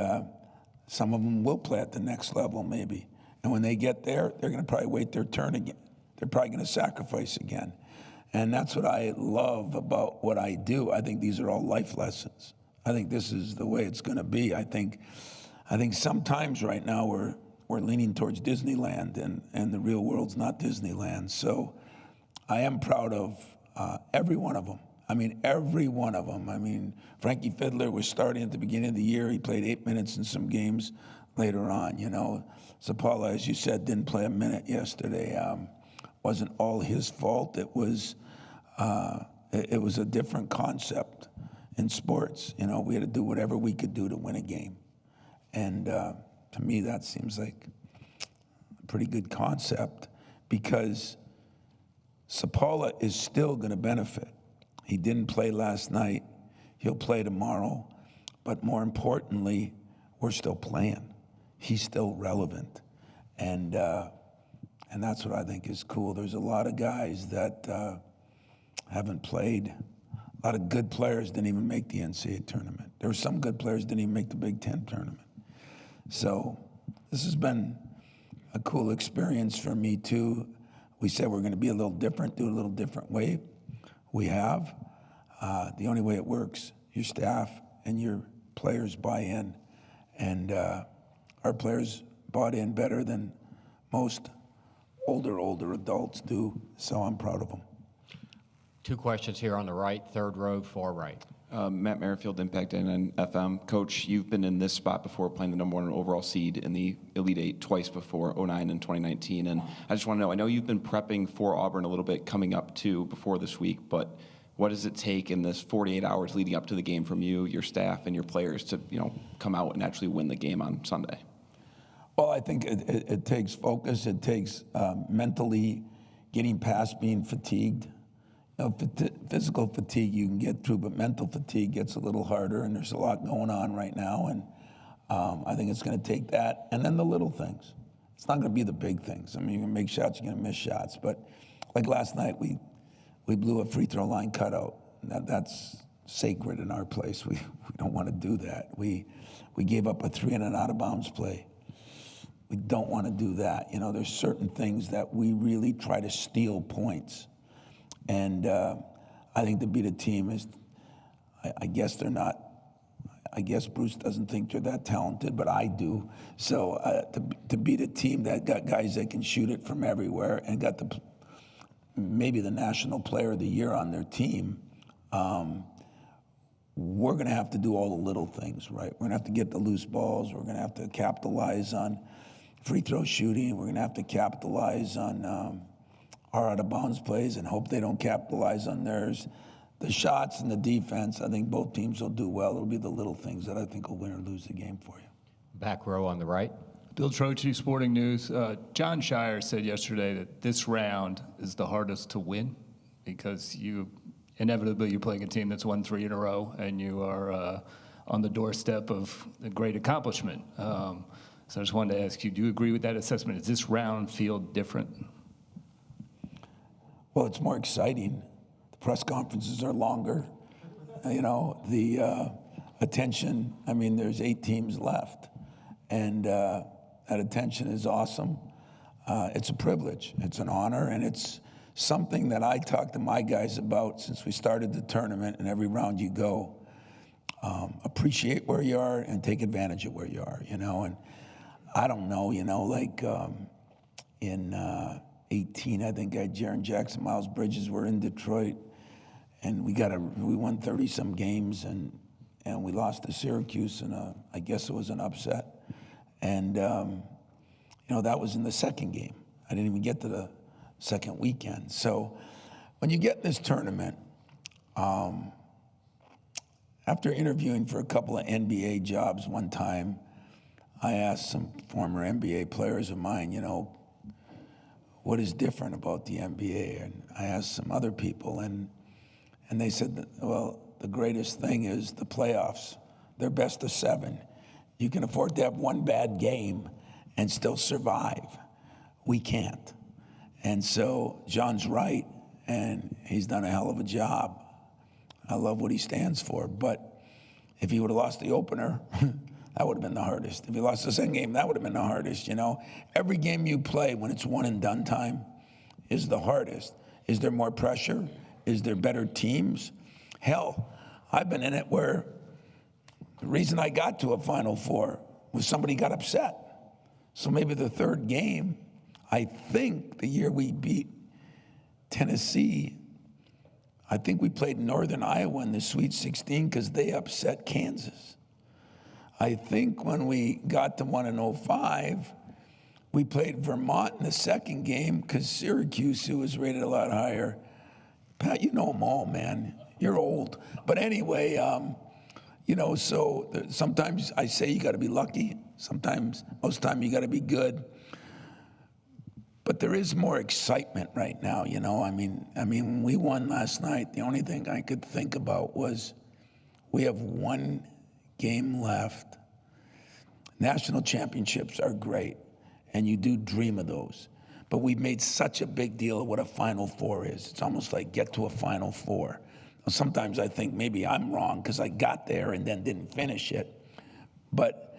some of them will play at the next level maybe. And when they get there, they're going to probably wait their turn again. They're probably going to sacrifice again. And that's what I love about what I do. I think these are all life lessons. I think this is the way it's going to be. I think sometimes right now we're leaning towards Disneyland, and the real world's not Disneyland. So I am proud of every one of them. I mean, every one of them. I mean, Frankie Fiddler was starting at the beginning of the year. He played 8 minutes in some games later on, you know. Zapala, as you said, didn't play a minute yesterday. Wasn't all his fault. It was a different concept in sports. You know, we had to do whatever we could do to win a game. And to me, that seems like a pretty good concept, because Zapala is still going to benefit. He didn't play last night. He'll play tomorrow. But more importantly, we're still playing. He's still relevant. And that's what I think is cool. There's a lot of guys that haven't played A lot of good players didn't even make the NCAA tournament. There were some good players didn't even make the Big Ten tournament. So this has been a cool experience for me too. We said we're going to be a little different, do it a little different way. We have. The only way it works, your staff and your players buy in. And our players bought in better than most older adults do. So I'm proud of them. Two questions here on the right, third row, far right. Matt Merrifield, Impact and FM. Coach, you've been in this spot before, playing the #1 overall seed in the Elite Eight twice before, 2009 and 2019. And I just want to know, I know you've been prepping for Auburn a little bit coming up to before this week, but what does it take in this 48 hours leading up to the game from you, your staff, and your players to, come out and actually win the game on Sunday? Well, I think it takes focus. It takes mentally getting past being fatigued. Physical fatigue you can get through, but mental fatigue gets a little harder, and there's a lot going on right now, and I think it's going to take that, and then the little things. It's not going to be the big things. I mean, you're going to make shots, you're going to miss shots, but like last night, we blew a free throw line cutout. That's sacred in our place. We don't want to do that. We gave up a 3 and an out of bounds play. We don't want to do that. There's certain things that we really try to steal points. And I think to beat a team is, I guess they're not, I guess Bruce doesn't think they're that talented, but I do. So to beat a team that got guys that can shoot it from everywhere and got maybe the National Player of the Year on their team, we're going to have to do all the little things, right? We're going to have to get the loose balls. We're going to have to capitalize on free throw shooting. We're going to have to capitalize on our out-of-bounds plays and hope they don't capitalize on theirs. The shots and the defense, I think both teams will do well. It'll be the little things that I think will win or lose the game for you. Back row on the right. Bill Troche, Sporting News. John Shire said yesterday that this round is the hardest to win because inevitably you're playing a team that's won 3 in a row and you are on the doorstep of a great accomplishment. So I just wanted to ask you, do you agree with that assessment? Does this round feel different? Well, it's more exciting. The press conferences are longer. The attention, there's 8 teams left. And that attention is awesome. It's a privilege. It's an honor. And it's something that I talk to my guys about since we started the tournament. And every round you go, appreciate where you are and take advantage of where you are, And I don't know, in 18, I think Jaren Jackson, Miles Bridges were in Detroit, and we won 30-some games, and we lost to Syracuse, and I guess it was an upset. And, that was in the second game. I didn't even get to the second weekend. So when you get this tournament, after interviewing for a couple of NBA jobs one time, I asked some former NBA players of mine, what is different about the NBA? And I asked some other people, and they said, the greatest thing is the playoffs. They're best of 7. You can afford to have one bad game and still survive. We can't. And so John's right, and he's done a hell of a job. I love what he stands for. But if he would have lost the opener, that would have been the hardest. If he lost the second game, that would have been the hardest, Every game you play when it's one and done time is the hardest. Is there more pressure? Is there better teams? Hell, I've been in it where the reason I got to a Final Four was somebody got upset. So maybe the third game, I think the year we beat Tennessee, I think we played Northern Iowa in the Sweet 16 because they upset Kansas. I think when we got to 1-05, we played Vermont in the second game because Syracuse, who was rated a lot higher. Pat, you know them all, man. You're old. But anyway, so sometimes I say you got to be lucky. Sometimes, most of the time, you got to be good. But there is more excitement right now, when we won last night, the only thing I could think about was we have one game left. National championships are great, and you do dream of those. But we've made such a big deal of what a Final Four is. It's almost like get to a Final Four. sometimes I think maybe I'm wrong because I got there and then didn't finish it. But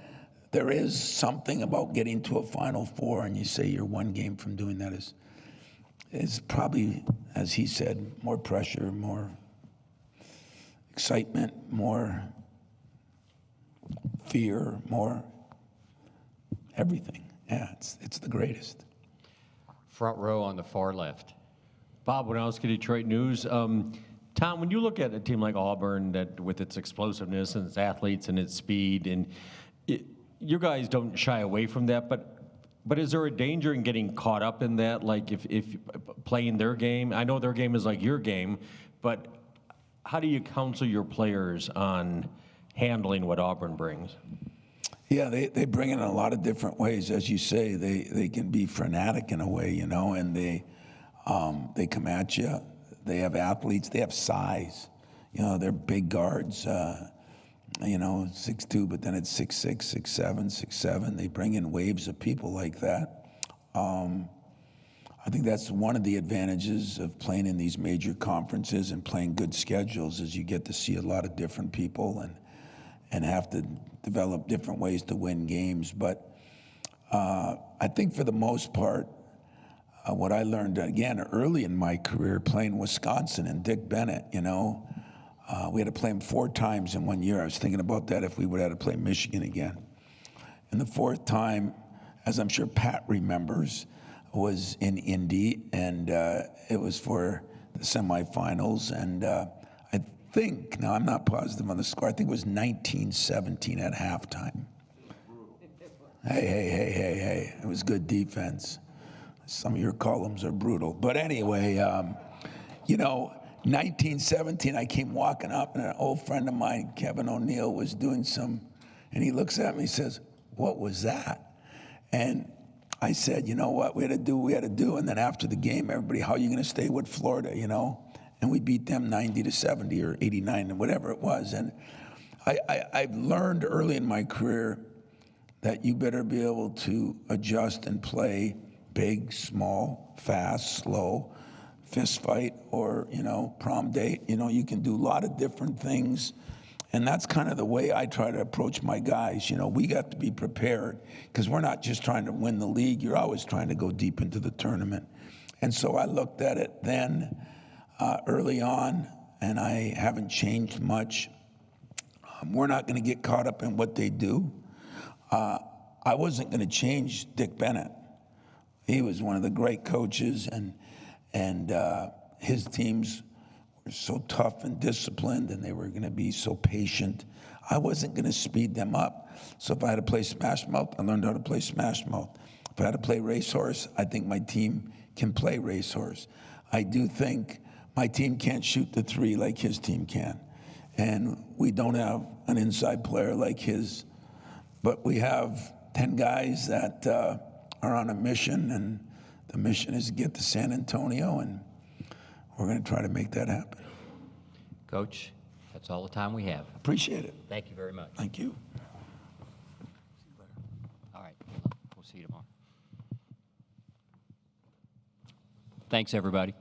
there is something about getting to a Final Four, and you say you're one game from doing that is probably, as he said, more pressure, more excitement, more fear, more everything. Yeah, it's the greatest. Front row on the far left. Bob Winowski, Detroit News. Tom, when you look at a team like Auburn that with its explosiveness and its athletes and its speed, and you guys don't shy away from that, but is there a danger in getting caught up in that? Like if playing their game, I know their game is like your game, but how do you counsel your players on handling what Auburn brings? Yeah, they bring it in a lot of different ways. As you say, they can be frenetic in a way, you know, and they come at you. They have athletes. They have size. You know, they're big guards, you know, 6'2", but then it's 6'6", 6'7", 6'7". They bring in waves of people like that. I think that's one of the advantages of playing in these major conferences and playing good schedules is you get to see a lot of different people and have to develop different ways to win games. But I think for the most part, what I learned, again, early in my career playing Wisconsin and Dick Bennett, you know, we had to play him 4 times in 1 year. I was thinking about that if we would have had to play Michigan again. And the 4th time, as I'm sure Pat remembers, was in Indy, and it was for the semifinals. And I think, now I'm not positive on the score, I think it was 19-17 at halftime. Hey, it was good defense. Some of your columns are brutal. But anyway, you know, 1917, I came walking up, and an old friend of mine, Kevin O'Neill, was doing and he looks at me and says, "What was that?" And I said, "You know what, we had to do what we had to do." And then after the game, everybody, "How are you going to stay with Florida, you know?" And we beat them 90-70 or 89, whatever it was. And I've learned early in my career that you better be able to adjust and play big, small, fast, slow, fist fight, or, you know, prom date. You know, you can do a lot of different things. And that's kind of the way I try to approach my guys. You know, we got to be prepared because we're not just trying to win the league. You're always trying to go deep into the tournament. And so I looked at it then early on, and I haven't changed much. We're not going to get caught up in what they do. I wasn't going to change Dick Bennett. He was one of the great coaches, and his teams were so tough and disciplined, and they were going to be so patient. I wasn't going to speed them up. So if I had to play Smash Mouth, I learned how to play Smash Mouth. If I had to play Racehorse, I think my team can play Racehorse. I do think my team can't shoot the 3 like his team can. And we don't have an inside player like his. But we have 10 guys that are on a mission, and the mission is to get to San Antonio, and we're going to try to make that happen. Coach, that's all the time we have. Appreciate it. Thank you very much. Thank you. All right. We'll see you tomorrow. Thanks, everybody.